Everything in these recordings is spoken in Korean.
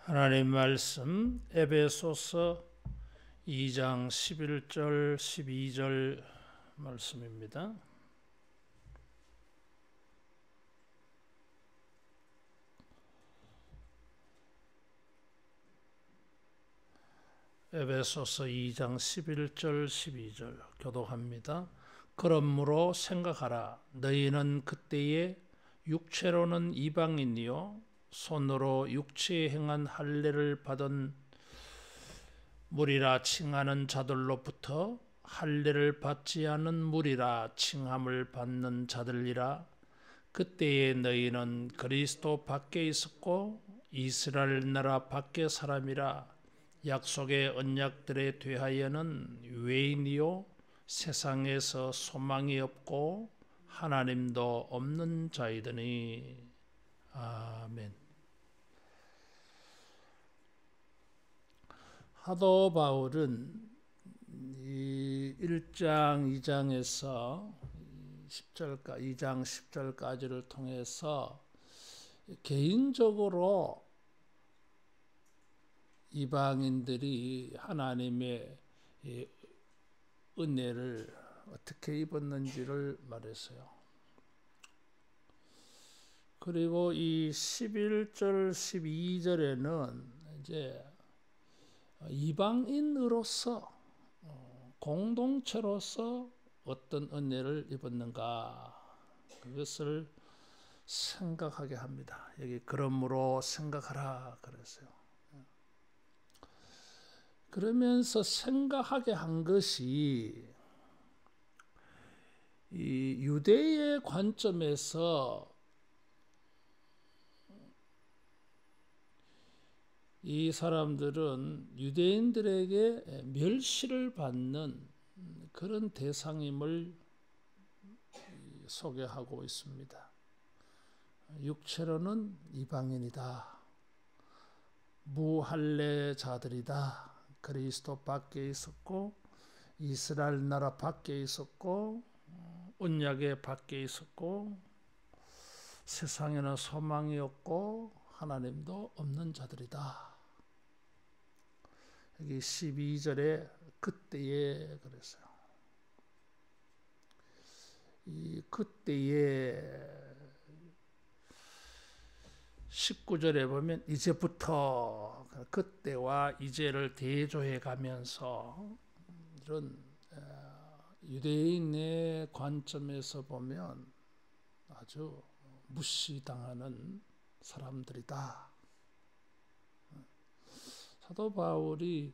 하나님 말씀 에베소서 2장 11절 12절 말씀입니다. 에베소서 2장 11절 12절 교독합니다. 그러므로 생각하라. 너희는 그때에 육체로는 이방인이요 손으로 육체에 행한 할례를 받은 무리라 칭하는 자들로부터 할례를 받지 않은 무리라 칭함을 받는 자들이라. 그때에 너희는 그리스도 밖에 있었고 이스라엘 나라 밖의 사람이라. 약속의 언약들에 대하여는 외인이요 세상에서 소망이 없고 하나님도 없는 자이더니. 아멘. 사도 바울은 이 1장 2장에서 2장 10절까지를 통해서 개인적으로 이방인들이 하나님의 은혜를 어떻게 입었는지를 말했어요. 그리고 이 11절 12절에는 이제 이방인으로서 공동체로서 어떤 은혜를 입었는가 그것을 생각하게 합니다. 여기 그러므로 생각하라 그랬어요. 그러면서 생각하게 한 것이 이 유대의 관점에서 이 사람들은 유대인들에게 멸시를 받는 그런 대상임을 소개하고 있습니다. 육체로는 이방인이다. 무할례자들이다. 그리스도 밖에 있었고 이스라엘 나라 밖에 있었고 언약의 밖에 있었고 세상에는 소망이 없고 하나님도 없는 자들이다. 여기 12절에 그때에 그랬어요. 이 그때에 19절에 보면 이제부터 그때와 이제를 대조해 가면서 이런 유대인의 관점에서 보면 아주 무시당하는 사람들이다. 사도 바울이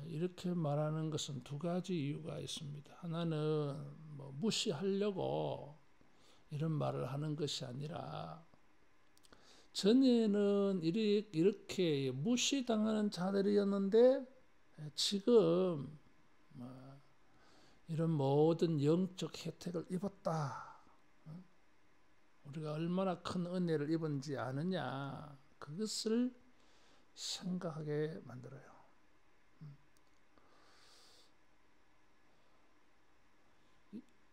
이렇게 말하는 것은 두 가지 이유가 있습니다. 하나는 무시하려고 이런 말을 하는 것이 아니라 전에는 이렇게 무시당하는 자들이었는데 지금 이런 모든 영적 혜택을 입었다. 우리가 얼마나 큰 은혜를 입은지 아느냐. 그것을 생각하게 만들어요.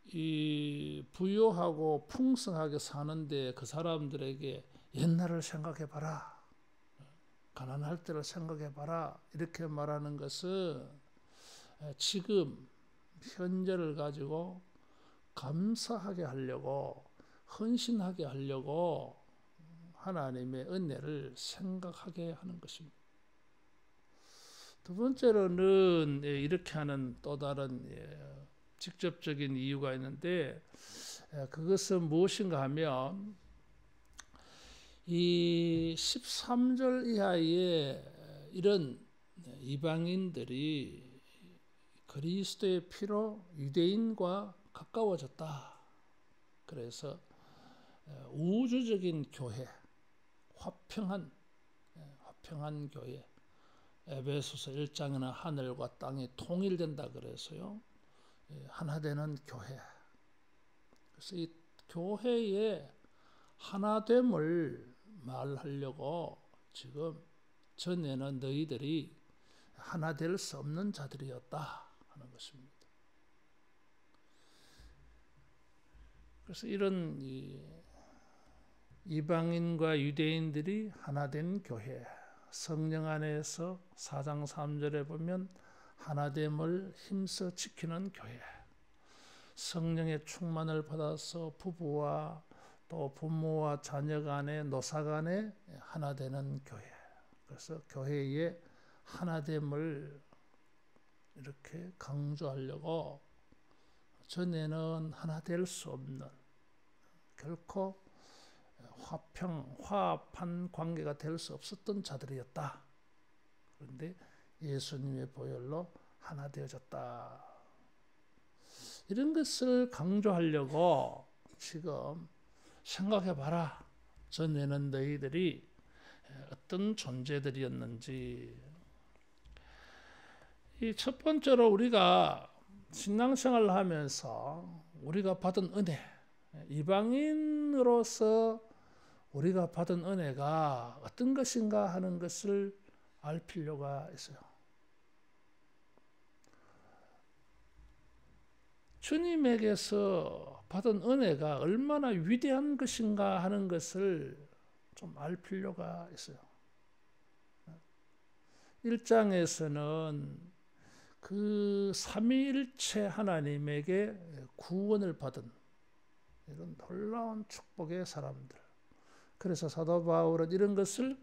이 부유하고 풍성하게 사는데 그 사람들에게 옛날을 생각해 봐라. 가난할 때를 생각해 봐라. 이렇게 말하는 것은 지금 현재를 가지고 감사하게 하려고 헌신하게 하려고 하나님의 은혜를 생각하게 하는 것입니다. 두 번째로는 이렇게 하는 또 다른 직접적인 이유가 있는데 그것은 무엇인가 하면 이 13절 이하의 이런 이방인들이 그리스도의 피로 유대인과 가까워졌다. 그래서 우주적인 교회, 화평한 교회, 에베소서 1장에는 하늘과 땅이 통일된다 그래서요. 하나 되는 교회. 그래서 이 교회의 하나됨을 말하려고 지금 전에는 너희들이 하나 될 수 없는 자들이었다 하는 것입니다. 그래서 이런 이방인과 유대인들이 하나 된 교회, 성령 안에서 4장 3절에 보면 하나됨을 힘써 지키는 교회, 성령의 충만을 받아서 부부와 또 부모와 자녀 간에 노사 간에 하나 되는 교회. 그래서 교회의 하나됨을 이렇게 강조하려고 전에는 하나 될 수 없는, 결코 화합한 관계가 될 수 없었던 자들이었다. 그런데 예수님의 보혈로 하나 되어졌다. 이런 것을 강조하려고 지금 생각해봐라. 전에는 너희들이 어떤 존재들이었는지. 이 첫 번째로 우리가 신앙생활을 하면서 우리가 받은 은혜, 이방인으로서 우리가 받은 은혜가 어떤 것인가 하는 것을 알 필요가 있어요. 주님에게서 받은 은혜가 얼마나 위대한 것인가 하는 것을 좀 알 필요가 있어요. 1장에서는 그 삼위일체 하나님에게 구원을 받은 이런 놀라운 축복의 사람들. 그래서 사도 바울은 이런 것을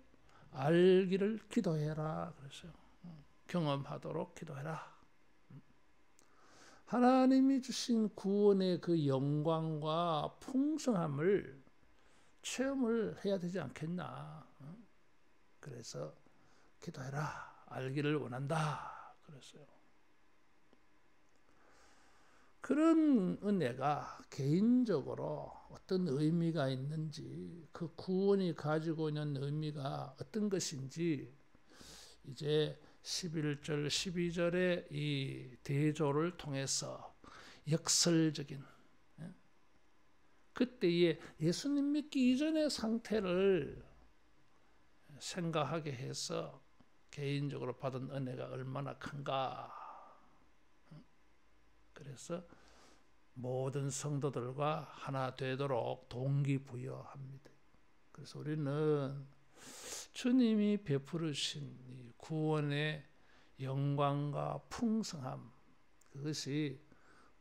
알기를 기도해라 그랬어요. 경험하도록 기도해라. 하나님이 주신 구원의 그 영광과 풍성함을 체험을 해야 되지 않겠나. 그래서 기도해라. 알기를 원한다. 그랬어요. 그런 은혜가 개인적으로 어떤 의미가 있는지, 그 구원이 가지고 있는 의미가 어떤 것인지 이제 11절, 12절의 이 대조를 통해서 역설적인, 그때의 예수님 믿기 이전의 상태를 생각하게 해서 개인적으로 받은 은혜가 얼마나 큰가. 그래서 모든 성도들과 하나 되도록 동기부여합니다. 그래서 우리는 주님이 베푸르신 이 구원의 영광과 풍성함, 그것이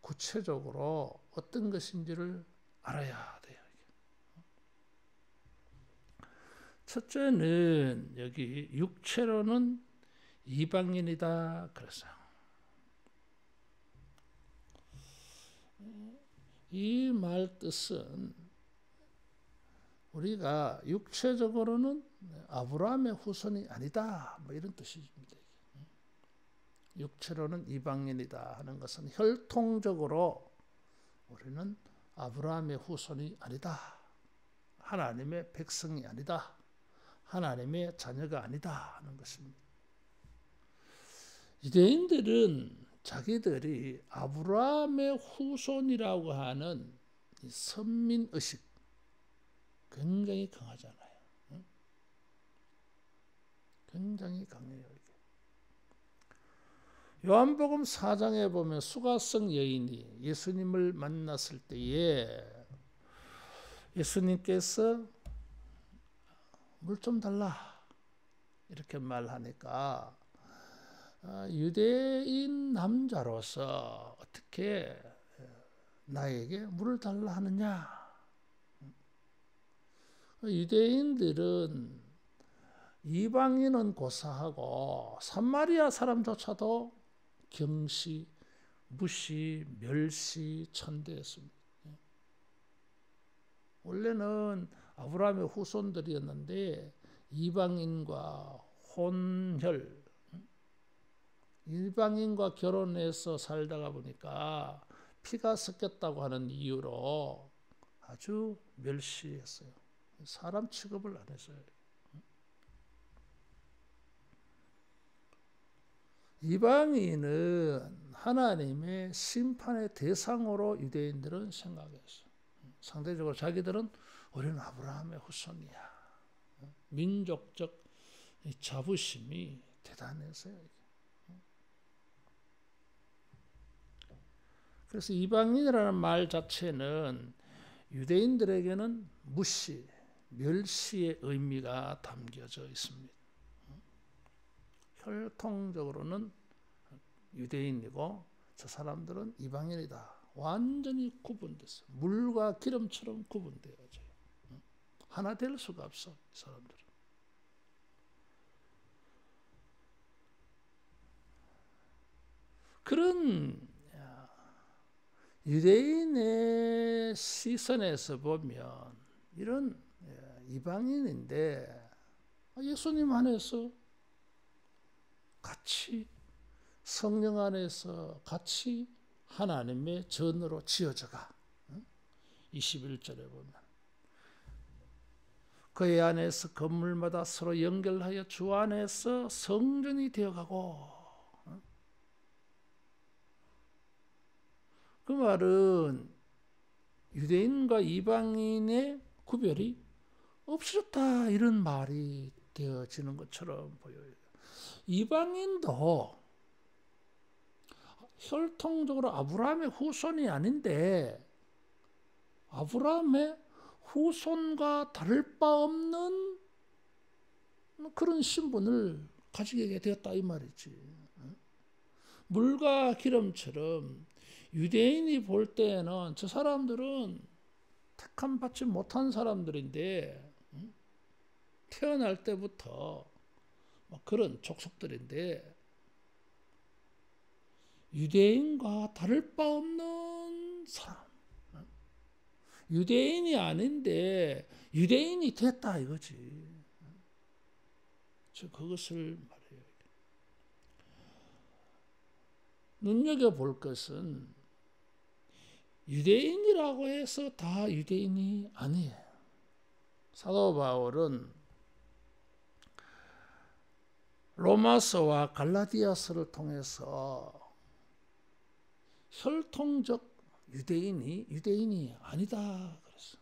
구체적으로 어떤 것인지를 알아야 돼요. 첫째는 여기 육체로는 이방인이다 그랬어요. 이 말 뜻은 우리가 육체적으로는 아브라함의 후손이 아니다, 뭐 이런 뜻입니다. 육체로는 이방인이다 하는 것은 혈통적으로 우리는 아브라함의 후손이 아니다, 하나님의 백성이 아니다, 하나님의 자녀가 아니다 하는 것입니다. 유대인들은 자기들이 아브라함의 후손이라고 하는 이 선민의식 굉장히 강하잖아요. 굉장히 강해요. 요한복음 4장에 보면 수가성 여인이 예수님을 만났을 때에 예수님께서 물 좀 달라 이렇게 말하니까 유대인 남자로서 어떻게 나에게 물을 달라 하느냐. 유대인들은 이방인은 고사하고 사마리아 사람조차도 경시, 무시, 멸시, 천대했습니다. 원래는 아브라함의 후손들이었는데 이방인과 혼혈, 이방인과 결혼해서 살다가 보니까 피가 섞였다고 하는 이유로 아주 멸시했어요. 사람 취급을 안 했어요. 이방인은 하나님의 심판의 대상으로 유대인들은 생각했어요. 상대적으로 자기들은 우리는 아브라함의 후손이야. 민족적 자부심이 대단했어요. 그래서 이방인이라는 말 자체는 유대인들에게는 무시, 멸시의 의미가 담겨져 있습니다. 혈통적으로는 유대인이고 저 사람들은 이방인이다. 완전히 구분됐어. 물과 기름처럼 구분되어져요. 하나 될 수가 없어, 이 사람들은. 그런 유대인의 시선에서 보면 이런 이방인인데 예수님 안에서 같이 성령 안에서 같이 하나님의 전으로 지어져가. 21절에 보면 그의 안에서 건물마다 서로 연결하여 주 안에서 성전이 되어가고. 그 말은 유대인과 이방인의 구별이 없어졌다 이런 말이 되어지는 것처럼 보여요. 이방인도 혈통적으로 아브라함의 후손이 아닌데 아브라함의 후손과 다를 바 없는 그런 신분을 가지게 되었다 이 말이지. 물과 기름처럼 유대인이 볼 때에는 저 사람들은 택함 받지 못한 사람들인데 태어날 때부터 그런 족속들인데 유대인과 다를 바 없는 사람. 유대인이 아닌데 유대인이 됐다 이거지. 그것을 말해요. 눈여겨볼 것은 유대인이라고 해서 다 유대인이 아니에요. 사도 바울은 로마서와 갈라디아서를 통해서 혈통적 유대인이 아니다 그랬어.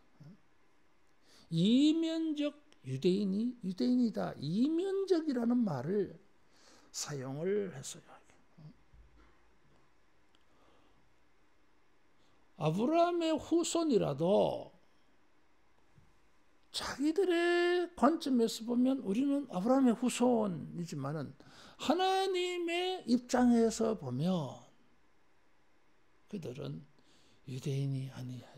이면적 유대인이 유대인이다. 이면적이라는 말을 사용을 했어요. 아브라함의 후손이라도 자기들의 관점에서 보면 우리는 아브라함의 후손이지만은 하나님의 입장에서 보면 그들은 유대인이 아니야.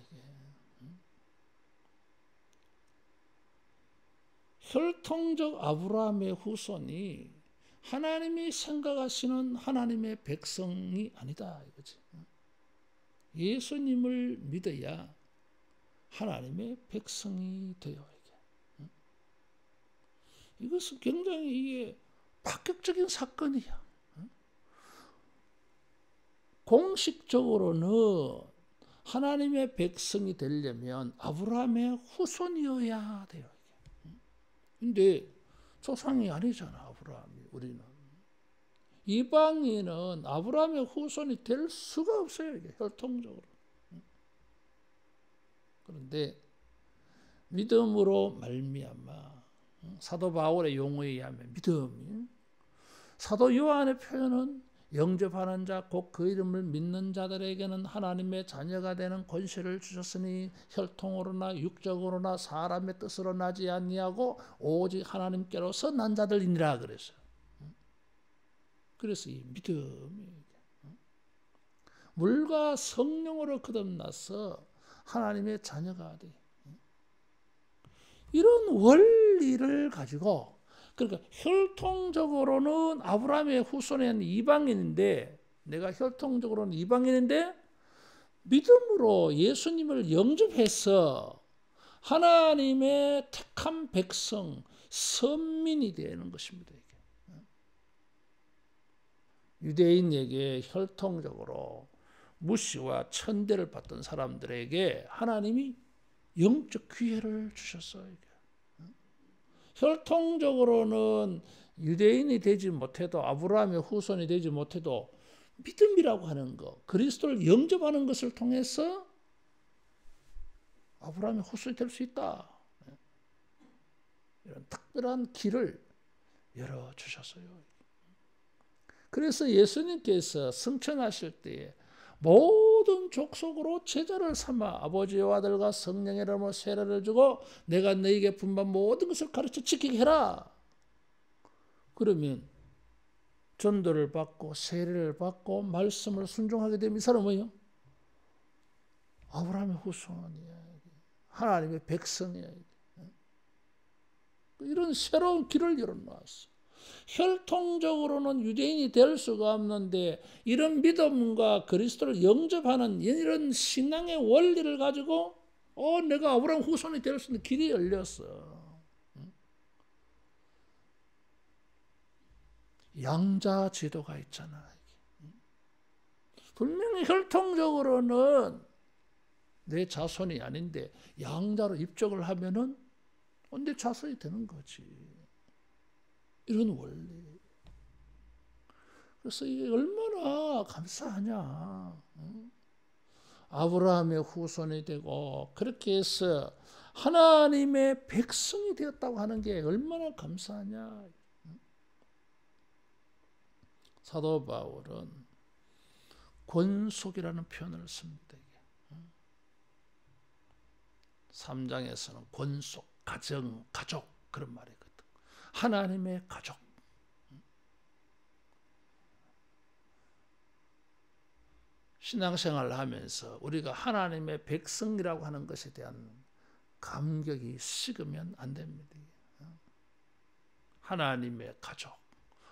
혈통적 아브라함의 후손이 하나님이 생각하시는 하나님의 백성이 아니다 이거지. 예수님을 믿어야 하나님의 백성이 되어 이게. 이것은 굉장히 이게 파격적인 사건이야. 공식적으로는 하나님의 백성이 되려면 아브라함의 후손이어야 돼요. 근데 조상이 아니잖아, 아브라함이. 우리는 이방인은 아브라함의 후손이 될 수가 없어요, 이게 혈통적으로. 그런데 믿음으로 말미암아 사도 바울의 용어에 의하면 믿음이, 사도 요한의 표현은 영접하는 자 곧 그 이름을 믿는 자들에게는 하나님의 자녀가 되는 권세를 주셨으니 혈통으로나 육적으로나 사람의 뜻으로 나지 아니하고 오직 하나님께로서 난 자들이니라 그랬어요. 그래서 이 믿음이 물과 성령으로 거듭나서 하나님의 자녀가 돼. 이런 원리를 가지고, 그러니까 혈통적으로는 아브라함의 후손인 이방인인데, 내가 혈통적으로는 이방인인데 믿음으로 예수님을 영접해서 하나님의 택한 백성, 선민이 되는 것입니다. 유대인에게 혈통적으로 무시와 천대를 받던 사람들에게 하나님이 영적 기회를 주셨어요. 혈통적으로는 유대인이 되지 못해도, 아브라함의 후손이 되지 못해도 믿음이라고 하는 것, 그리스도를 영접하는 것을 통해서 아브라함의 후손이 될 수 있다. 이런 특별한 길을 열어주셨어요. 그래서 예수님께서 승천하실 때에 모든 족속으로 제자를 삼아 아버지와 아들과 성령의 이름으로 세례를 주고 내가 너희에게 분반 모든 것을 가르쳐 지키게 해라. 그러면 전도를 받고 세례를 받고 말씀을 순종하게 되면 이 사람은 뭐예요? 아브라함의 후손이야. 하나님의 백성이야. 이런 새로운 길을 열어놨어. 혈통적으로는 유대인이 될 수가 없는데 이런 믿음과 그리스도를 영접하는 이런 신앙의 원리를 가지고 내가 아브라함 후손이 될 수 있는 길이 열렸어. 양자 제도가 있잖아. 분명히 혈통적으로는 내 자손이 아닌데 양자로 입적을 하면은 내 자손이 되는 거지. 이런 원리. 그래서 이게 얼마나 감사하냐. 아브라함의 후손이 되고 그렇게 해서 하나님의 백성이 되었다고 하는 게 얼마나 감사하냐. 사도 바울은 권속이라는 표현을 씁니다. 3장에서는 권속, 가정, 가족 그런 말이거든. 하나님의 가족. 신앙생활을 하면서 우리가 하나님의 백성이라고 하는 것에 대한 감격이 식으면 안 됩니다. 하나님의 가족,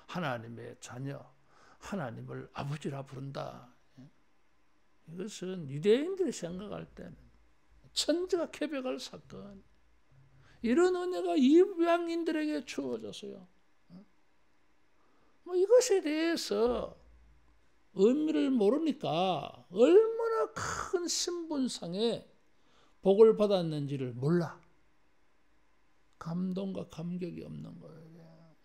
하나님의 자녀, 하나님을 아버지라 부른다. 이것은 유대인들이 생각할 때는 천지가 개벽할 사건. 이런 은혜가 이방인들에게 주어졌어요. 이것에 대해서 의미를 모르니까 얼마나 큰 신분상에 복을 받았는지를 몰라. 감동과 감격이 없는 거예요.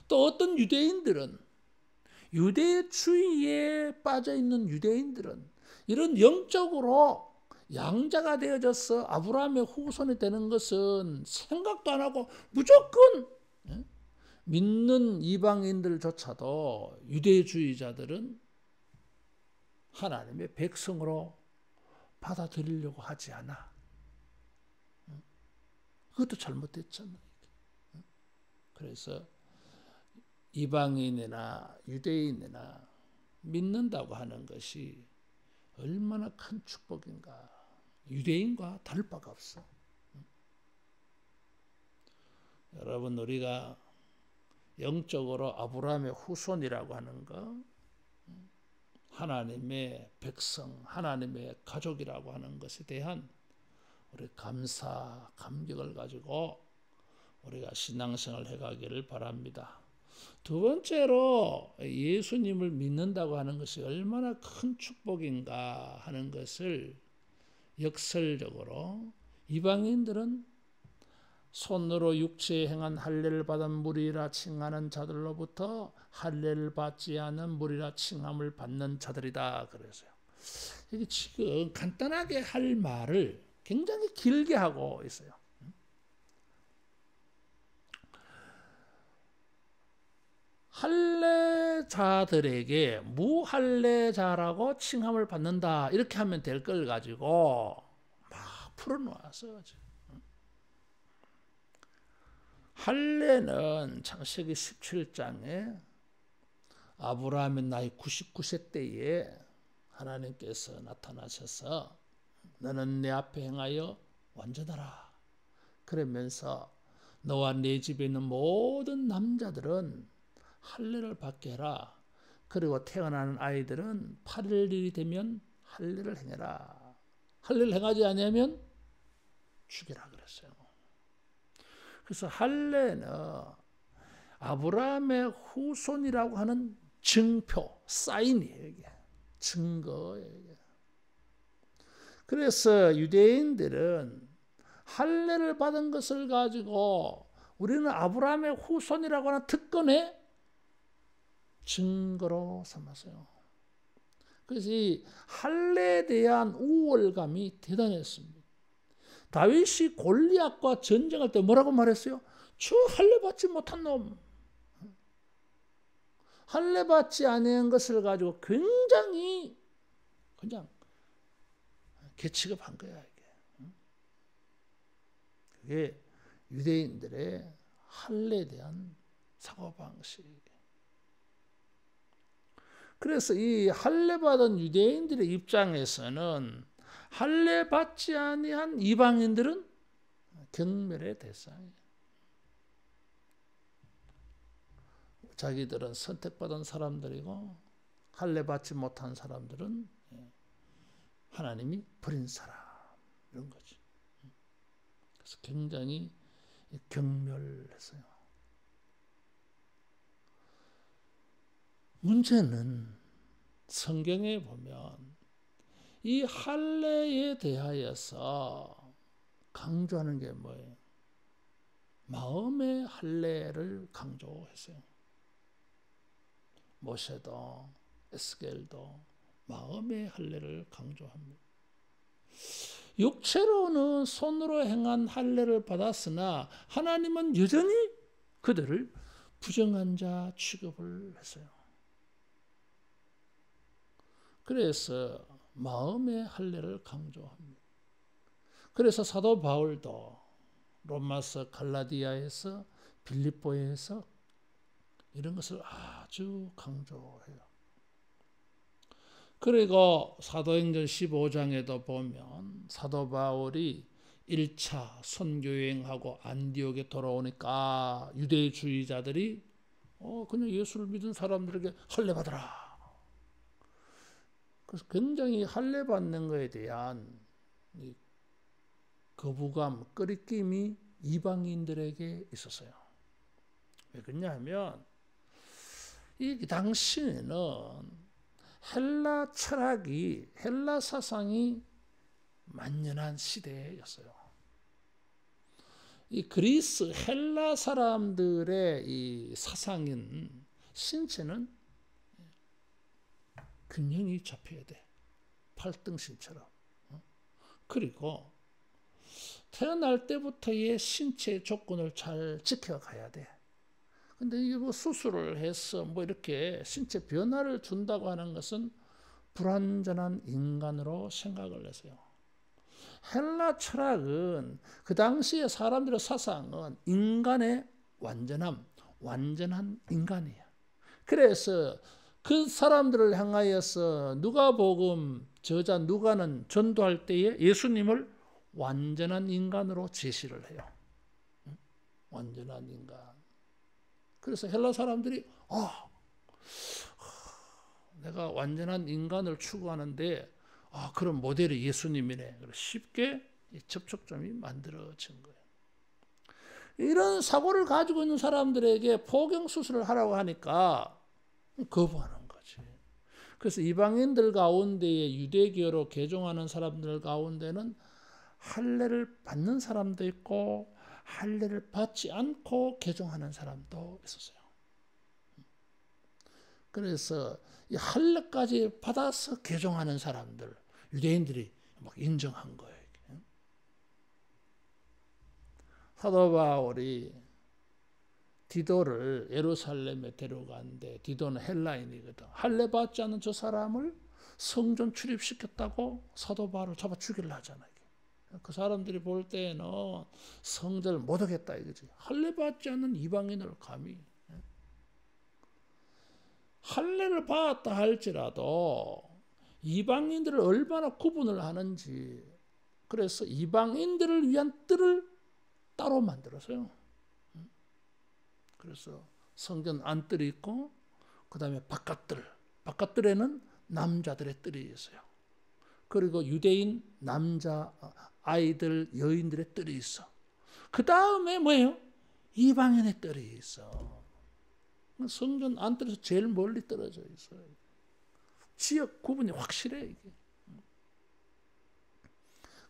또 어떤 유대인들은 유대주의에 빠져있는 유대인들은 이런 영적으로 양자가 되어져서 아브라함의 후손이 되는 것은 생각도 안 하고 무조건 믿는 이방인들조차도 유대주의자들은 하나님의 백성으로 받아들이려고 하지 않아. 그것도 잘못됐잖아요. 그래서 이방인이나 유대인이나 믿는다고 하는 것이 얼마나 큰 축복인가. 유대인과 다를 바가 없어. 여러분, 우리가 영적으로 아브라함의 후손이라고 하는 거, 하나님의 백성, 하나님의 가족이라고 하는 것에 대한 우리 감사, 감격을 가지고 우리가 신앙생활을 해가기를 바랍니다. 두 번째로 예수님을 믿는다고 하는 것이 얼마나 큰 축복인가 하는 것을 역설적으로 이방인들은 손으로 육체에 행한 할례를 받은 무리라 칭하는 자들로부터 할례를 받지 않은 무리라 칭함을 받는 자들이다 그래서요. 이게 지금 간단하게 할 말을 굉장히 길게 하고 있어요. 할례자들에게 무할례자라고 칭함을 받는다 이렇게 하면 될 걸 가지고 막 풀어놓았어요. 할례는 창세기 17장에 아브라함의 나이 99세 때에 하나님께서 나타나셔서 너는 내 앞에 행하여 완전하라 그러면서 너와 네 집에 있는 모든 남자들은 할례를 받게 해라. 그리고 태어나는 아이들은 8일이 되면 할례를 행해라. 할례를 행하지 않으면 죽여라 그랬어요. 그래서 할례는 아브라함의 후손이라고 하는 증표, 사인이에요. 이게. 증거예요. 그래서 유대인들은 할례를 받은 것을 가지고 우리는 아브라함의 후손이라고 하는 특권의 증거로 삼았어요. 그래서 이 할례에 대한 우월감이 대단했습니다. 다윗이 골리앗과 전쟁할 때 뭐라고 말했어요? 저 할례 받지 못한 놈. 할례 받지 않은 것을 가지고 굉장히 그냥 개취급한 거야. 그게 유대인들의 할례에 대한 사고방식. 그래서 이 할례 받은 유대인들의 입장에서는 할례 받지 아니한 이방인들은 경멸의 대상이에요. 자기들은 선택받은 사람들이고 할례 받지 못한 사람들은 하나님이 버린 사람, 이런 거지. 그래서 굉장히 경멸했어요. 문제는 성경에 보면 이 할례에 대하여서 강조하는 게 뭐예요? 마음의 할례를 강조했어요. 모세도 에스겔도 마음의 할례를 강조합니다. 육체로는 손으로 행한 할례를 받았으나 하나님은 여전히 그들을 부정한 자 취급을 했어요. 그래서 마음의 할례를 강조합니다. 그래서 사도 바울도 로마서, 갈라디아에서, 빌립보에서 이런 것을 아주 강조해요. 그리고 사도행전 15장에도 보면 사도 바울이 1차 선교여행하고 안디옥에 돌아오니까 유대주의자들이 그냥 예수를 믿은 사람들에게 할례 받아라. 그래서 굉장히 할례 받는 것에 대한 거부감, 꺼리낌이 이방인들에게 있었어요. 왜 그러냐면 이 당시에는 헬라 철학이, 헬라 사상이 만연한 시대였어요. 이 그리스, 헬라 사람들의 이 사상인 신체는 균형이 잡혀야 돼. 팔등신처럼. 그리고 태어날 때부터의 신체 조건을 잘 지켜가야 돼. 근데 이게 뭐 수술을 해서 뭐 이렇게 신체 변화를 준다고 하는 것은 불완전한 인간으로 생각을 해서요. 헬라 철학은 그 당시의 사람들의 사상은 인간의 완전함, 완전한 인간이에요. 그래서 그 사람들을 향하여서 누가복음 저자 누가는 전도할 때에 예수님을 완전한 인간으로 제시를 해요. 완전한 인간. 그래서 헬라 사람들이 내가 완전한 인간을 추구하는데 그런 모델이 예수님이네. 쉽게 접촉점이 만들어진 거예요. 이런 사고를 가지고 있는 사람들에게 포경 수술을 하라고 하니까 거부하는 거지. 그래서 이방인들 가운데에 유대교로 개종하는 사람들 가운데는 할례를 받는 사람도 있고 할례를 받지 않고 개종하는 사람도 있었어요. 그래서 이 할례까지 받아서 개종하는 사람들, 유대인들이 막 인정한 거예요. 사도 바울이 디도를 예루살렘에 데려가는데 디도는 헬라인이거든. 할례 받지 않는 저 사람을 성전 출입시켰다고 사도 바울을 잡아 죽이려 하잖아요. 그 사람들이 볼 때는 성전을 못 오겠다 이거지. 할례 받지 않는 이방인을 감히. 할례를 받았다 할지라도 이방인들을 얼마나 구분을 하는지. 그래서 이방인들을 위한 뜰을 따로 만들었어요. 그래서 성전 안뜰이 있고 그 다음에 바깥뜰. 바깥뜰에는 남자들의 뜰이 있어요. 그리고 유대인 남자 아이들 여인들의 뜰이 있어. 그 다음에 뭐예요? 이방인의 뜰이 있어. 성전 안뜰에서 제일 멀리 떨어져 있어요. 지역 구분이 확실해 이게.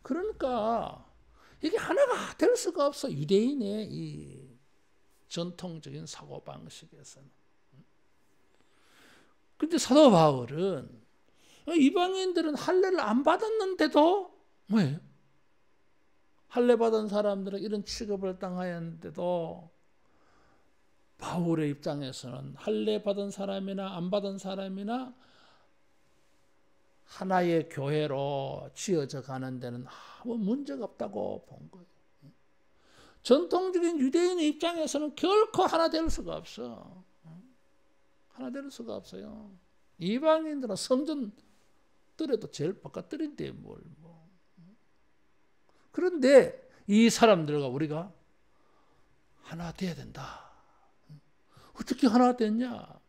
그러니까 이게 하나가 될 수가 없어. 유대인의 이 전통적인 사고방식에서는. 근데 사도 바울은 이방인들은 할례를 안 받았는데도 뭐예요? 할례 받은 사람들은 이런 취급을 당하였는데도 바울의 입장에서는 할례 받은 사람이나 안 받은 사람이나 하나의 교회로 지어져 가는 데는 아무 문제가 없다고 본 거예요. 전통적인 유대인의 입장에서는 결코 하나 될 수가 없어. 하나 될 수가 없어요. 이방인들은 성전들에도 제일 바깥들인데 뭘 뭐. 그런데 이 사람들과 우리가 하나 돼야 된다. 어떻게 하나 됐냐?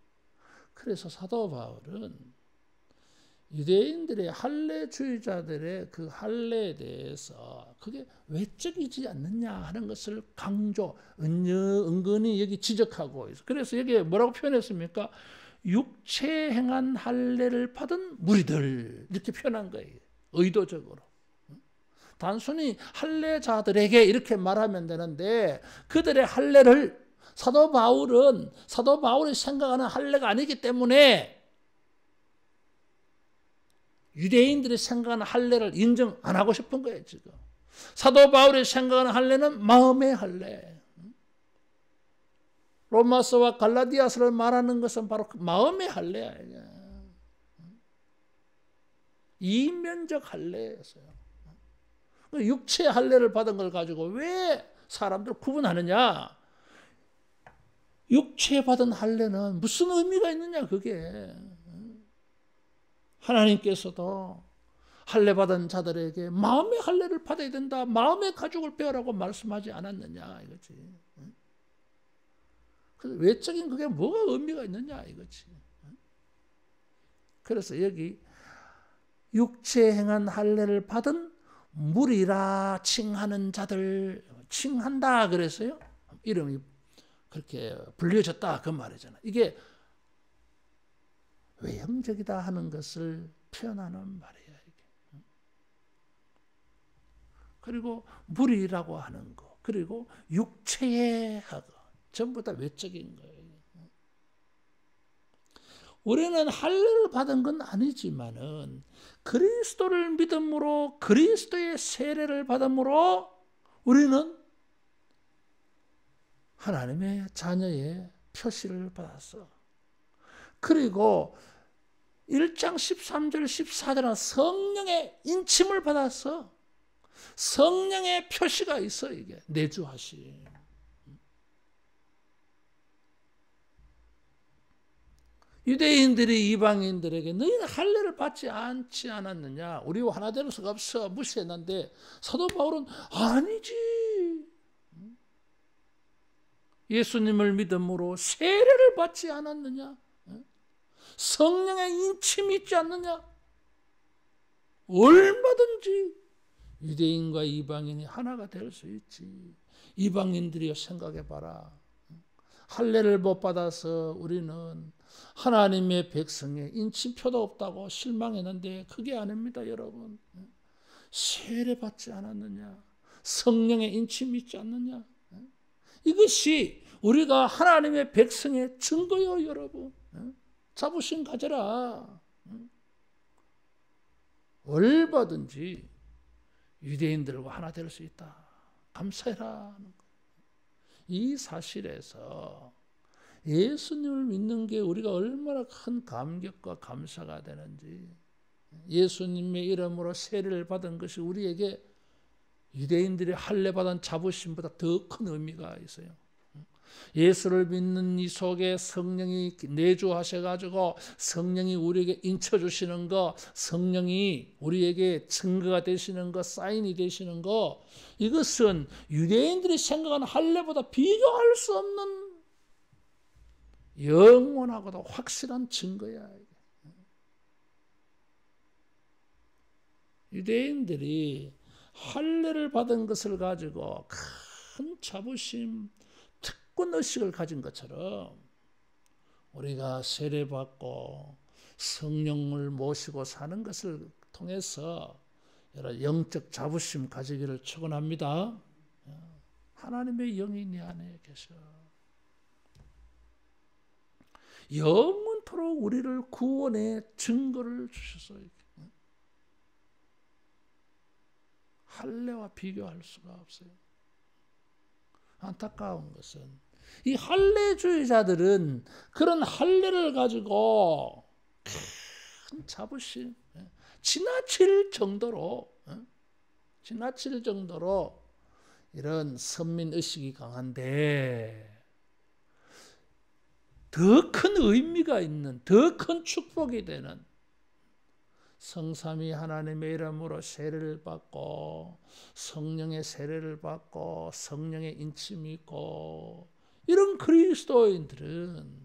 그래서 사도 바울은 유대인들의 할례주의자들의 그 할례에 대해서 그게 외적이지 않느냐 하는 것을 은근히 여기 지적하고 있어요. 그래서 여기에 뭐라고 표현했습니까? 육체 행한 할례를 받은 무리들 이렇게 표현한 거예요. 의도적으로. 단순히 할례자들에게 이렇게 말하면 되는데 그들의 할례를 사도 바울이 생각하는 할례가 아니기 때문에 유대인들이 생각하는 할례를 인정 안 하고 싶은 거예요, 지금. 사도 바울이 생각하는 할례는 마음의 할례. 로마서와 갈라디아서를 말하는 것은 바로 그 마음의 할례야. 이면적 할례였어요. 육체 할례를 받은 걸 가지고 왜 사람들 구분하느냐? 육체 받은 할례는 무슨 의미가 있느냐, 그게. 하나님께서도 할례 받은 자들에게 마음의 할례를 받아야 된다. 마음의 가죽을 베어라고 말씀하지 않았느냐 이거지. 그래서 외적인 그게 뭐가 의미가 있느냐 이거지. 그래서 여기 육체 행한 할례를 받은 무리라 칭하는 자들 칭한다 그랬어요. 이름이 그렇게 불려졌다 그 말이잖아. 이게 외형적이다 하는 것을 표현하는 말이에요. 이게. 그리고 무리라고 하는 거, 그리고 육체의 하고 전부 다 외적인 거예요. 우리는 할례를 받은 건 아니지만은 그리스도를 믿음으로 그리스도의 세례를 받음으로 우리는 하나님의 자녀의 표시를 받았어. 그리고 1장 13절 14절은 성령의 인침을 받았어. 성령의 표시가 있어. 이게 내주하시. 유대인들이 이방인들에게 너희는 할례를 받지 않지 않았느냐? 우리와 하나 될 수가 없어. 무시했는데 사도 바울은 아니지. 예수님을 믿음으로 세례를 받지 않았느냐? 성령의 인침이 있지 않느냐? 얼마든지 유대인과 이방인이 하나가 될 수 있지. 이방인들이여 생각해봐라. 할례를 못 받아서 우리는 하나님의 백성의 인침표도 없다고 실망했는데 그게 아닙니다, 여러분. 세례 받지 않았느냐? 성령의 인침이 있지 않느냐? 이것이 우리가 하나님의 백성의 증거요, 여러분. 자부심 가져라. 얼마든지 유대인들과 하나 될 수 있다. 감사해라. 이 사실에서 예수님을 믿는 게 우리가 얼마나 큰 감격과 감사가 되는지, 예수님의 이름으로 세례를 받은 것이 우리에게 유대인들이 할례 받은 자부심보다 더 큰 의미가 있어요. 예수를 믿는 이 속에 성령이 내주하셔가지고 성령이 우리에게 인쳐주시는 거, 성령이 우리에게 증거가 되시는 거, 사인이 되시는 거, 이것은 유대인들이 생각하는 할례보다 비교할 수 없는 영원하고도 확실한 증거야. 유대인들이 할례를 받은 것을 가지고 큰 자부심, 특권의식을 가진 것처럼 우리가 세례받고 성령을 모시고 사는 것을 통해서 여러 영적 자부심 가지기를 축원합니다. 하나님의 영이 내 안에 계셔. 영원토록 우리를 구원의 증거를 주셨어요. 할례와 비교할 수가 없어요. 안타까운 것은 이 할례주의자들은 그런 할례를 가지고 큰 자부심, 지나칠 정도로 이런 선민의식이 강한데, 더 큰 의미가 있는, 더 큰 축복이 되는 성삼위 하나님의 이름으로 세례를 받고 성령의 세례를 받고 성령의 인침이 있고 이런 그리스도인들은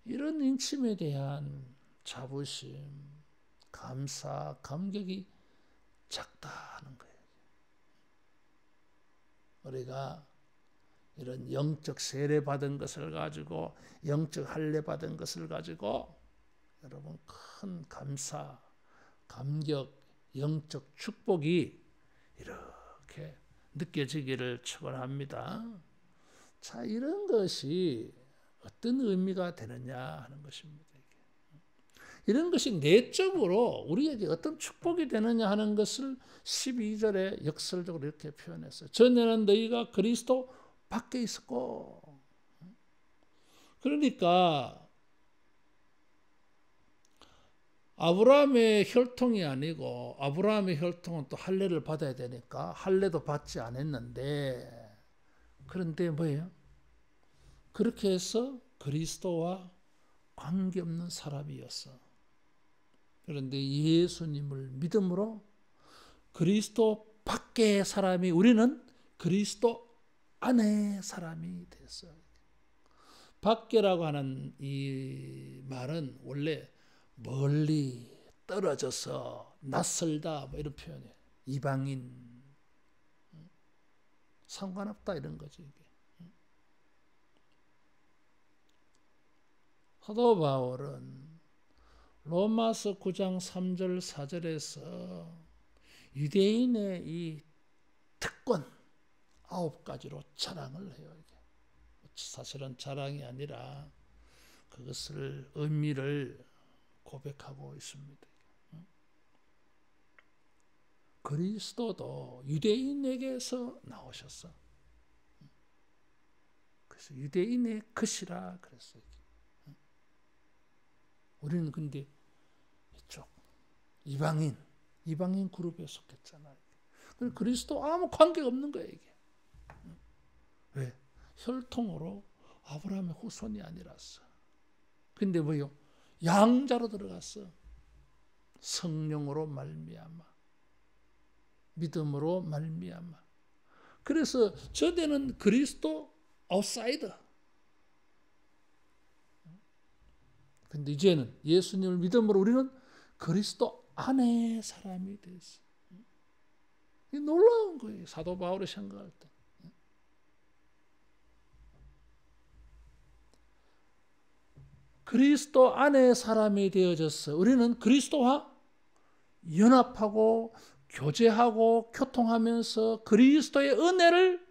이런 인침에 대한 자부심, 감사, 감격이 작다는 거예요. 우리가 이런 영적 세례 받은 것을 가지고 영적 할례 받은 것을 가지고 여러분 큰 감사, 감격, 영적 축복이 이렇게 느껴지기를 축원합니다. 자, 이런 것이 어떤 의미가 되느냐 하는 것입니다. 이런 것이 내적으로 우리에게 어떤 축복이 되느냐 하는 것을 12절에 역설적으로 이렇게 표현했어요. 전에는 너희가 그리스도 밖에 있었고, 그러니까 아브라함의 혈통이 아니고 아브라함의 혈통은 또 할례를 받아야 되니까 할례도 받지 않았는데, 그런데 뭐예요? 그렇게 해서 그리스도와 관계없는 사람이었어. 그런데 예수님을 믿음으로 그리스도 밖의 사람이, 우리는 그리스도 안의 사람이 됐어요. 밖이라고 하는 이 말은 원래 멀리 떨어져서 낯설다 뭐 이런 표현이에요. 이방인 상관없다 이런 거죠. 이게. 사도 바울은 로마서 9장 3절 4절에서 유대인의 이 특권 9가지로 자랑을 해요. 이게. 사실은 자랑이 아니라 그것을 의미를 고백하고 있습니다. 그리스도도 유대인에게서 나오셨어. 그래서 유대인의 것이라 그랬어요. 우리는 근데 이쪽 이방인 그룹에 속했잖아요. 그리스도 아무 관계가 없는 거예요, 이게. 왜? 혈통으로 아브라함의 후손이 아니라서. 근데 뭐요? 양자로 들어갔어. 성령으로 말미암아, 믿음으로 말미암아. 그래서 저대는 그리스도 아웃사이더. 근데 이제는 예수님을 믿음으로 우리는 그리스도 안의 사람이 됐어. 이 놀라운 거예요. 사도 바울이 생각할 때. 그리스도 안의 사람이 되어졌어. 우리는 그리스도와 연합하고 교제하고 교통하면서 그리스도의 은혜를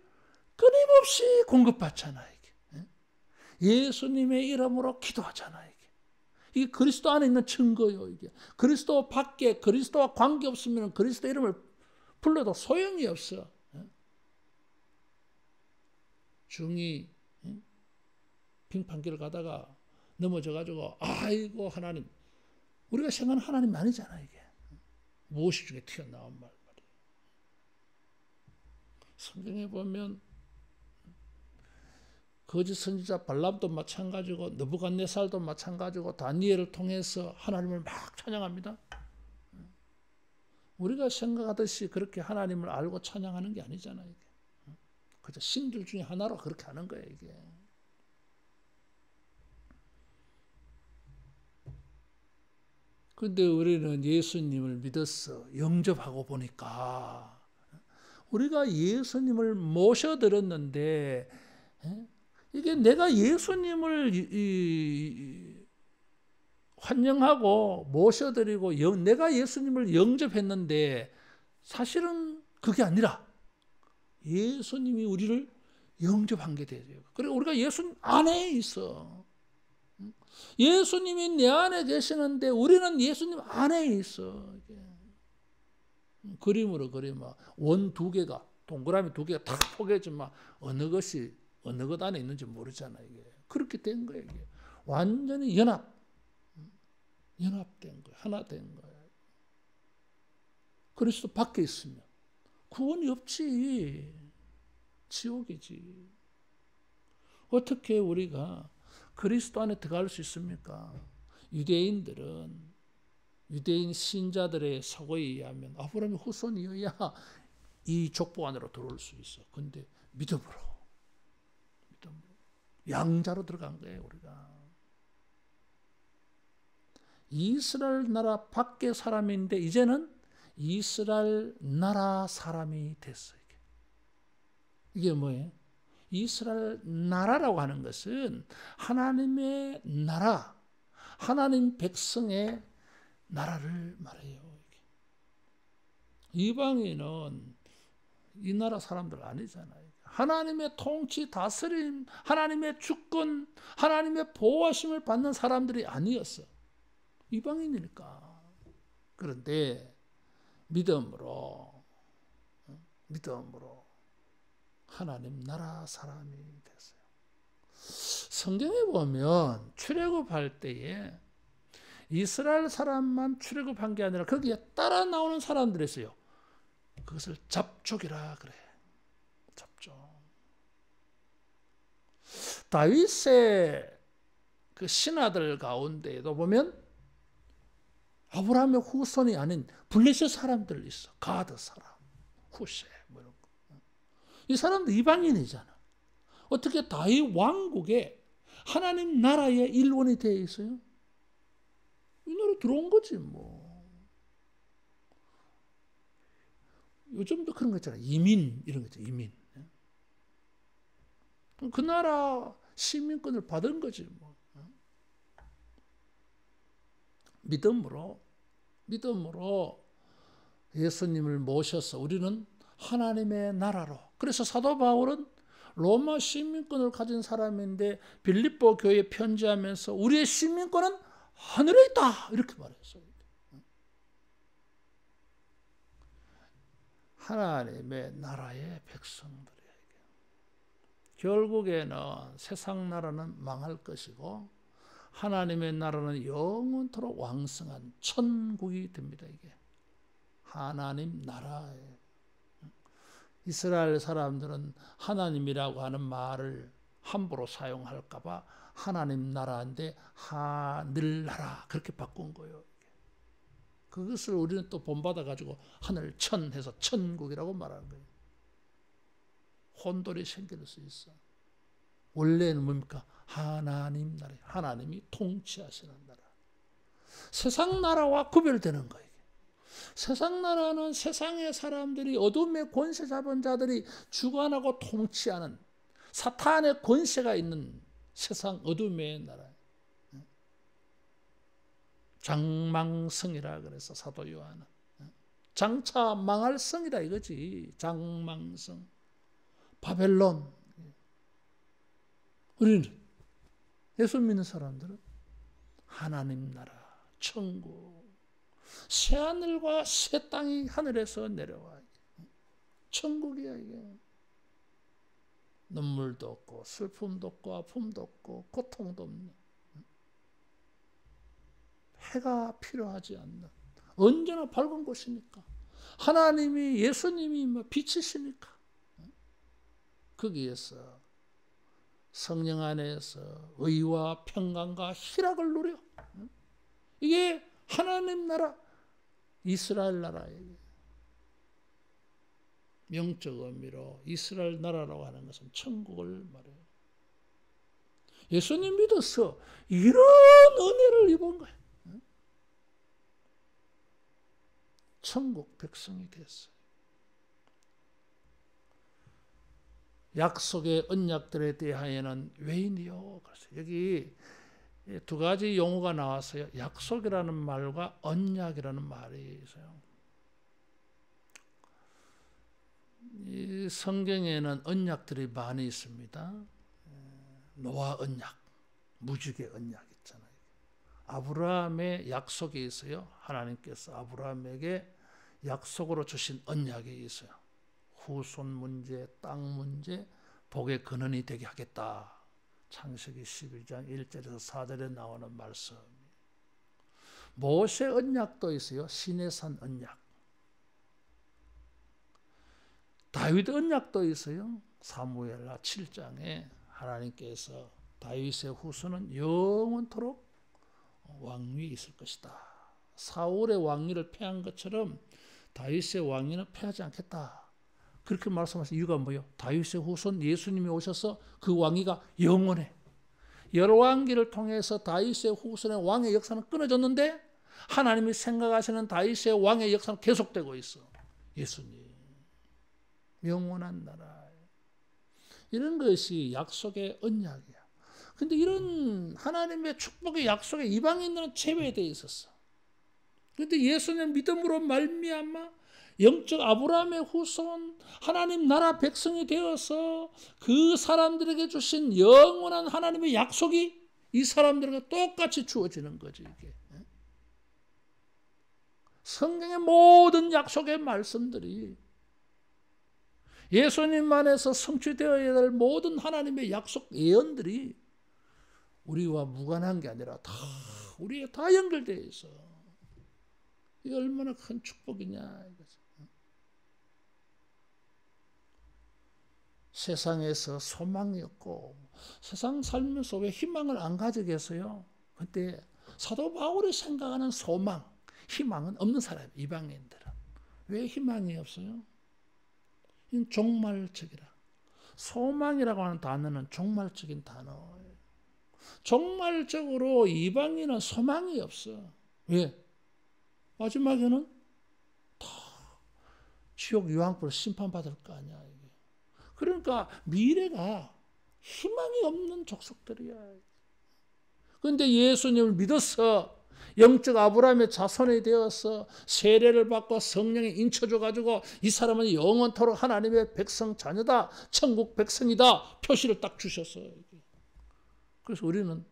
끊임없이 공급받잖아요. 예수님의 이름으로 기도하잖아요. 이게 그리스도 안에 있는 증거예요. 이게 그리스도 밖에 그리스도와 관계 없으면 그리스도 이름을 불러도 소용이 없어. 중이 빙판길을 가다가 넘어져가지고 아이고 하나님, 우리가 생각하는 하나님 아니잖아. 이게 무엇이 중에 튀어나온 말이에요. 성경에 보면 거짓 선지자 발람도 마찬가지고 느부갓네살도 마찬가지고 다니엘을 통해서 하나님을 막 찬양합니다. 우리가 생각하듯이 그렇게 하나님을 알고 찬양하는 게 아니잖아요. 이게. 그저 신들 중에 하나로 그렇게 하는 거예요. 이게. 그런데 우리는 예수님을 믿었어. 영접하고 보니까 우리가 예수님을 모셔들었는데 이게 내가 예수님을 환영하고 모셔드리고 내가 예수님을 영접했는데 사실은 그게 아니라 예수님이 우리를 영접한 게 돼요. 그리고 우리가 예수님 안에 있어. 예수님이 내 안에 계시는데 우리는 예수님 안에 있어. 그림으로 그리면 원 2개가 동그라미 2개가 탁 포개지만 어느 것이 어느 것 안에 있는지 모르잖아. 이게 그렇게 된 거예요. 이게 완전히 연합된 거예요. 하나 된 거예요. 그리스도 밖에 있으면 구원이 없지. 지옥이지. 어떻게 우리가 그리스도 안에 들어갈 수 있습니까? 유대인 신자들의 사고에 의하면 아브라함의 후손이어야 이 족보 안으로 들어올 수 있어. 근데 믿음으로 양자로 들어간 거예요, 우리가. 이스라엘 나라 밖의 사람인데 이제는 이스라엘 나라 사람이 됐어요. 이게 뭐예요? 이스라엘 나라라고 하는 것은 하나님의 나라, 하나님 백성의 나라를 말해요. 이방인은 이 나라 사람들 아니잖아요. 하나님의 통치, 다스림, 하나님의 주권, 하나님의 보호하심을 받는 사람들이 아니었어. 이방인이니까. 그런데 믿음으로 하나님 나라 사람이 됐어요. 성경에 보면 출애굽할 때에 이스라엘 사람만 출애굽한 게 아니라 거기에 따라 나오는 사람들이 있어요. 그것을 잡족이라 그래. 잡족. 다윗의 그 신하들 가운데에도 보면 아브라함의 후손이 아닌 블레셋 사람들 있어. 가드 사람, 후세 뭐 이런 거. 이 사람도 이방인이잖아. 어떻게 다윗 왕국에 하나님 나라의 일원이 되어 있어요? 이 나라 들어온 거지 뭐. 요즘도 그런 거 있잖아. 이민 이런 거 있잖아. 이민. 그 나라 시민권을 받은 거지 뭐. 믿음으로 예수님을 모셔서 우리는 하나님의 나라로. 그래서 사도 바울은 로마 시민권을 가진 사람인데 빌립보 교회에 편지하면서 우리의 시민권은 하늘에 있다 이렇게 말했어요. 하나님의 나라의 백성들이에요. 결국에는 세상 나라는 망할 것이고 하나님의 나라는 영원토록 왕성한 천국이 됩니다. 이게 하나님 나라예요. 이스라엘 사람들은 하나님이라고 하는 말을 함부로 사용할까 봐 하나님 나라인데 하늘나라 그렇게 바꾼 거예요. 그것을 우리는 또 본받아 가지고 하늘천 해서 천국이라고 말하는 거예요. 혼돈이 생길 수 있어. 원래는 뭡니까? 하나님 나라, 하나님이 통치하시는 나라. 세상 나라와 구별되는 거예요. 세상 나라는 세상의 사람들이 어둠의 권세 잡은 자들이 주관하고 통치하는 사탄의 권세가 있는 세상 어둠의 나라. 장망성이라 그래서 사도 요한은 장차 망할 성이다 이거지. 장망성, 바벨론. 우리는 예수 믿는 사람들은 하나님 나라, 천국, 새 하늘과 새 땅이 하늘에서 내려와. 천국이야 이게. 눈물도 없고 슬픔도 없고 아픔도 없고 고통도 없는, 해가 필요하지 않는 언제나 밝은 곳이니까. 하나님이 예수님이 빛이시니까 거기에서 성령 안에서 의와 평강과 희락을 누려. 이게 하나님 나라, 이스라엘 나라예요. 영적 의미로 이스라엘 나라라고 하는 것은 천국을 말해요. 예수님 믿어서 이런 은혜를 입은 거예요. 천국 백성이 됐어요. 약속의 언약들에 대하여는 외인이요. 그래서 여기 두 가지 용어가 나왔어요. 약속이라는 말과 언약이라는 말이 있어요. 이 성경에는 언약들이 많이 있습니다. 노아 언약, 무지개 언약 있잖아요. 아브라함의 약속이 있어요. 하나님께서 아브라함에게 약속으로 주신 언약이 있어요. 후손 문제, 땅 문제, 복의 근원이 되게 하겠다. 창세기 12장 1절에서 4절에 나오는 말씀. 모세 언약도 있어요. 시내산 언약. 다윗 언약도 있어요. 사무엘하 7장에 하나님께서 다윗의 후손은 영원토록 왕위에 있을 것이다. 사울의 왕위를 패한 것처럼 다윗의 왕위는 패하지 않겠다. 그렇게 말씀하신 이유가 뭐예요? 다윗의 후손 예수님이 오셔서 그 왕위가 영원해. 열왕기를 통해서 다윗의 후손의 왕의 역사는 끊어졌는데 하나님이 생각하시는 다윗의 왕의 역사는 계속되고 있어. 예수님. 영원한 나라. 이런 것이 약속의 언약이야. 근데 이런 하나님의 축복의 약속에 이방인들은 제외되어 있었어. 근데 예수님 믿음으로 말미암아 영적 아브라함의 후손 하나님 나라 백성이 되어서 그 사람들에게 주신 영원한 하나님의 약속이 이 사람들에게 똑같이 주어지는 거지. 이게. 성경의 모든 약속의 말씀들이 예수님 안에서 성취되어야 될 모든 하나님의 약속 예언들이 우리와 무관한 게 아니라 다 우리에 다 연결되어 있어. 이게 얼마나 큰 축복이냐 이거죠. 세상에서 소망이 없고 세상 살면서 왜 희망을 안 가지겠어요? 그때 사도 바울이 생각하는 소망, 희망은 없는 사람, 이방인들은. 왜 희망이 없어요? 이건 종말적이라. 소망이라고 하는 단어는 종말적인 단어예요. 종말적으로 이방인은 소망이 없어. 왜? 마지막에는 다 지옥 유황불 심판받을 거 아니야. 이게. 그러니까 미래가 희망이 없는 족속들이야. 그런데 예수님을 믿어서 영적 아브라함의 자손이 되어서 세례를 받고 성령에 인쳐줘가지고 이 사람은 영원토록 하나님의 백성 자녀다, 천국 백성이다 표시를 딱 주셨어요. 그래서 우리는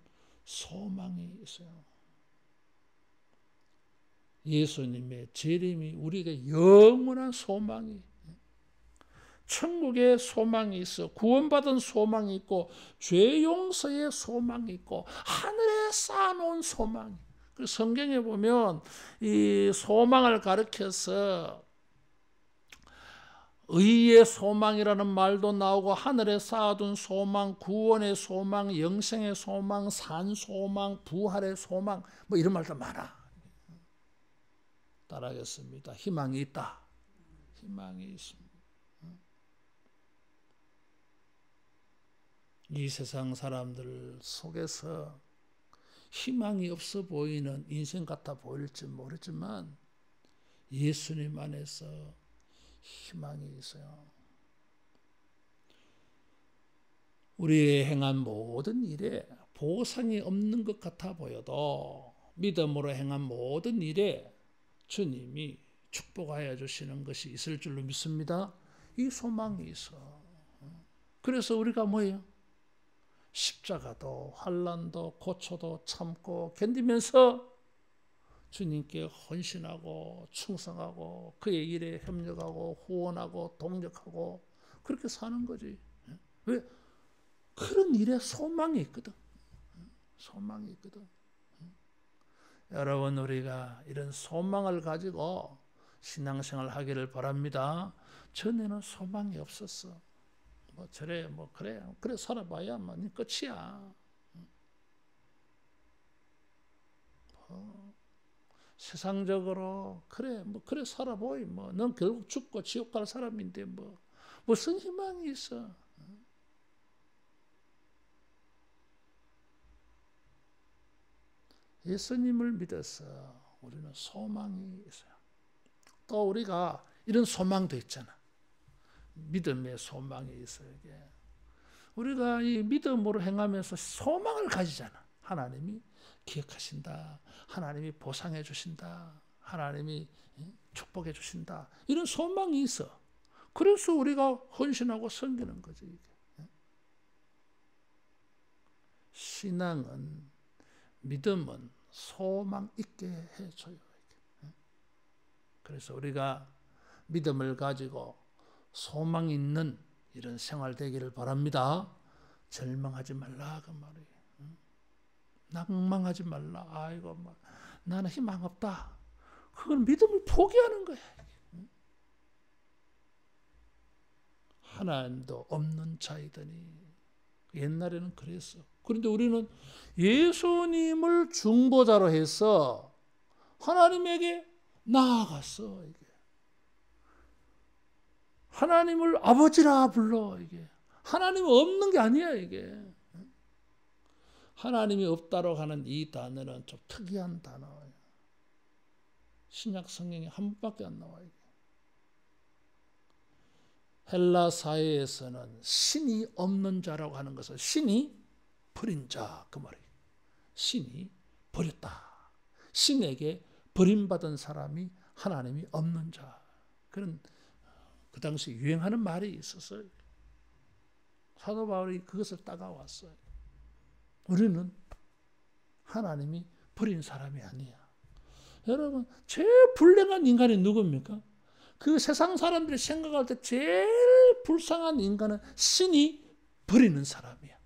소망이 있어요. 예수님의 재림이 우리에게 영원한 소망이, 천국의 소망이 있어. 구원받은 소망이 있고 죄 용서의 소망이 있고 하늘에 쌓아놓은 소망이. 성경에 보면 이 소망을 가리켜서 의의 소망이라는 말도 나오고 하늘에 쌓아둔 소망, 구원의 소망, 영생의 소망, 산 소망, 부활의 소망 뭐 이런 말도 많아. 따라하겠습니다. 희망이 있다. 희망이 있습니다. 이 세상 사람들 속에서 희망이 없어 보이는 인생 같아 보일지 모르지만 예수님 안에서 희망이 있어요. 우리의 행한 모든 일에 보상이 없는 것 같아 보여도 믿음으로 행한 모든 일에 주님이 축복하여 주시는 것이 있을 줄로 믿습니다. 이 소망이 있어. 그래서 우리가 뭐예요? 십자가도 환난도 고초도 참고 견디면서 주님께 헌신하고 충성하고 그의 일에 협력하고 후원하고 동력하고 그렇게 사는 거지. 왜? 그런 일에 소망이 있거든. 소망이 있거든. 여러분 우리가 이런 소망을 가지고 신앙생활 하기를 바랍니다. 전에는 소망이 없었어. 뭐 저래 뭐 그래 살아봐야 뭐 끝이야. 세상적으로 그래 살아보이 뭐 넌 결국 죽고 지옥 갈 사람인데 뭐 무슨 희망이 있어? 예수님을 믿어서 우리는 소망이 있어요. 또 우리가 이런 소망도 있잖아. 믿음의 소망이 있어요. 이게. 우리가 이 믿음으로 행하면서 소망을 가지잖아. 하나님이 기억하신다. 하나님이 보상해 주신다. 하나님이 축복해 주신다. 이런 소망이 있어. 그래서 우리가 헌신하고 섬기는 거지. 이게. 신앙은 믿음은 소망 있게 해줘요. 그래서 우리가 믿음을 가지고 소망 있는 이런 생활 되기를 바랍니다. 절망하지 말라 그 말이에요. 낭망하지 말라. 아이고 나는 희망 없다. 그건 믿음을 포기하는 거야. 하나님도 없는 자이더니 옛날에는 그랬어. 그런데 우리는 예수님을 중보자로 해서 하나님에게 나아갔어. 이게. 하나님을 아버지라 불러. 이게. 하나님이 없는 게 아니야. 이게. 하나님이 없다고 하는 이 단어는 좀 특이한 단어예요. 신약 성경에 한 번밖에 안 나와요. 헬라 사회에서는 신이 없는 자라고 하는 것은 신이 버린 자 그 말이에요. 신이 버렸다. 신에게 버림받은 사람이 하나님이 없는 자. 그런 그 당시 유행하는 말이 있었어요. 사도 바울이 그것을 따가왔어요. 우리는 하나님이 버린 사람이 아니야. 여러분, 제일 불행한 인간이 누굽니까? 그 세상 사람들이 생각할 때 제일 불쌍한 인간은 신이 버리는 사람이야.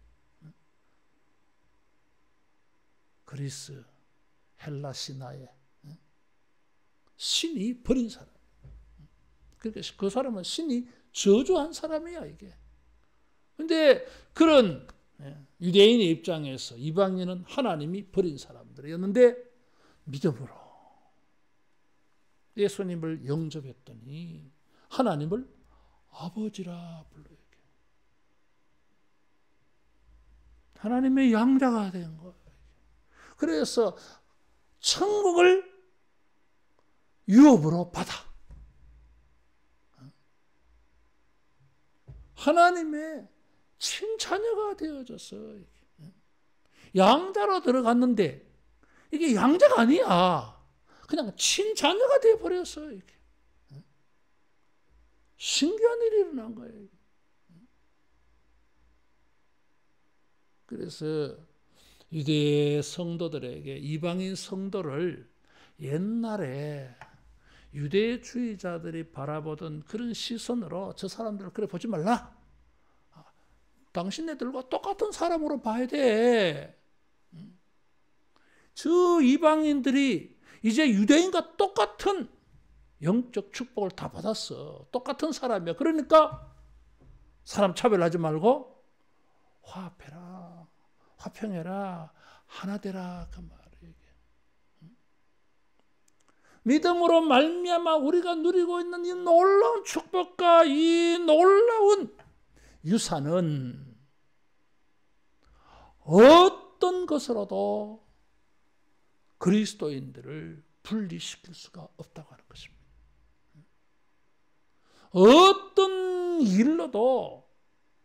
그리스, 헬라 신화에 신이 버린 사람. 그러니까 그 사람은 신이 저주한 사람이야, 이게. 근데 그런 유대인의 입장에서 이방인은 하나님이 버린 사람들이었는데 믿음으로 예수님을 영접했더니 하나님을 아버지라 불러요. 하나님의 양자가 된 거예요. 그래서 천국을 유업으로 받아. 하나님의 친자녀가 되어졌어. 양자로 들어갔는데 이게 양자가 아니야. 그냥 친자녀가 되어버렸어. 이게. 신기한 일이 일어난 거예요. 그래서 유대 성도들에게 이방인 성도를 옛날에 유대주의자들이 바라보던 그런 시선으로 저 사람들을 그래 보지 말라. 당신네들과 똑같은 사람으로 봐야 돼. 저 이방인들이 이제 유대인과 똑같은 영적 축복을 다 받았어. 똑같은 사람이야. 그러니까 사람 차별하지 말고 화합해라. 화평해라. 하나 되라. 그 말이에요. 믿음으로 말미암아 우리가 누리고 있는 이 놀라운 축복과 이 놀라운 유산은 어떤 것으로도 그리스도인들을 분리시킬 수가 없다고 하는 것입니다. 어떤 일로도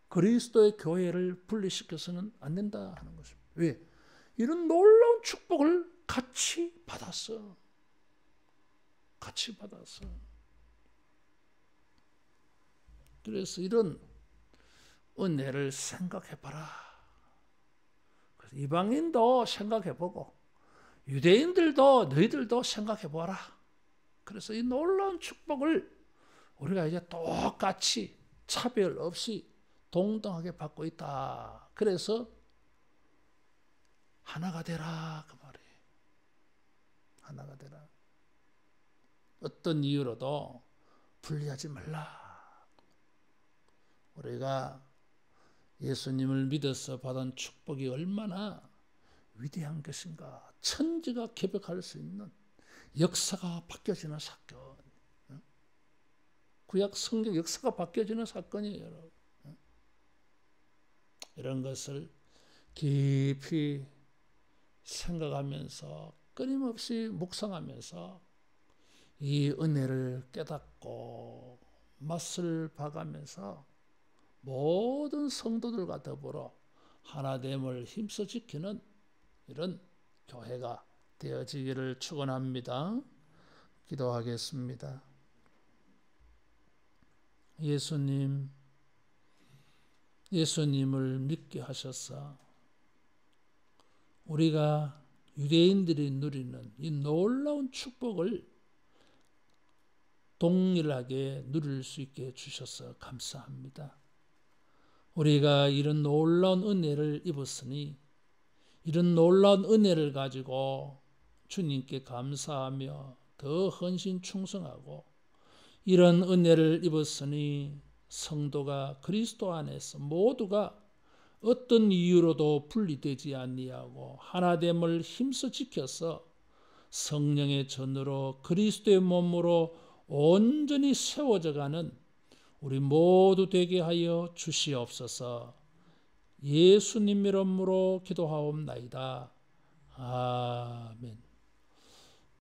그리스도의 교회를 분리시켜서는 안 된다 하는 것입니다. 왜? 이런 놀라운 축복을 같이 받았어. 같이 받았어. 그래서 이런 은혜를 생각해봐라. 이방인도 생각해보고 유대인들도 너희들도 생각해보라. 그래서 이 놀라운 축복을 우리가 이제 똑같이 차별 없이 동등하게 받고 있다. 그래서 하나가 되라 그 말이에요. 하나가 되라. 어떤 이유로도 분리하지 말라. 우리가 예수님을 믿어서 받은 축복이 얼마나 위대한 것인가. 천지가 개벽할 수 있는 역사가 바뀌어지는 사건. 구약 성경 역사가 바뀌어지는 사건이에요, 여러분. 이런 것을 깊이 생각하면서 끊임없이 묵상하면서 이 은혜를 깨닫고 맛을 봐가면서 모든 성도들과 더불어 하나됨을 힘써 지키는 이런 교회가 되어지기를 축원합니다. 기도하겠습니다. 예수님을 믿게 하셔서 우리가 유대인들이 누리는 이 놀라운 축복을 동일하게 누릴 수 있게 해주셔서 감사합니다. 우리가 이런 놀라운 은혜를 입었으니 이런 놀라운 은혜를 가지고 주님께 감사하며 더 헌신 충성하고 이런 은혜를 입었으니 성도가 그리스도 안에서 모두가 어떤 이유로도 분리되지 아니하고 하나됨을 힘써 지켜서 성령의 전으로 그리스도의 몸으로 온전히 세워져가는 우리 모두 되게 하여 주시옵소서. 예수님 이름으로 기도하옵나이다. 아멘.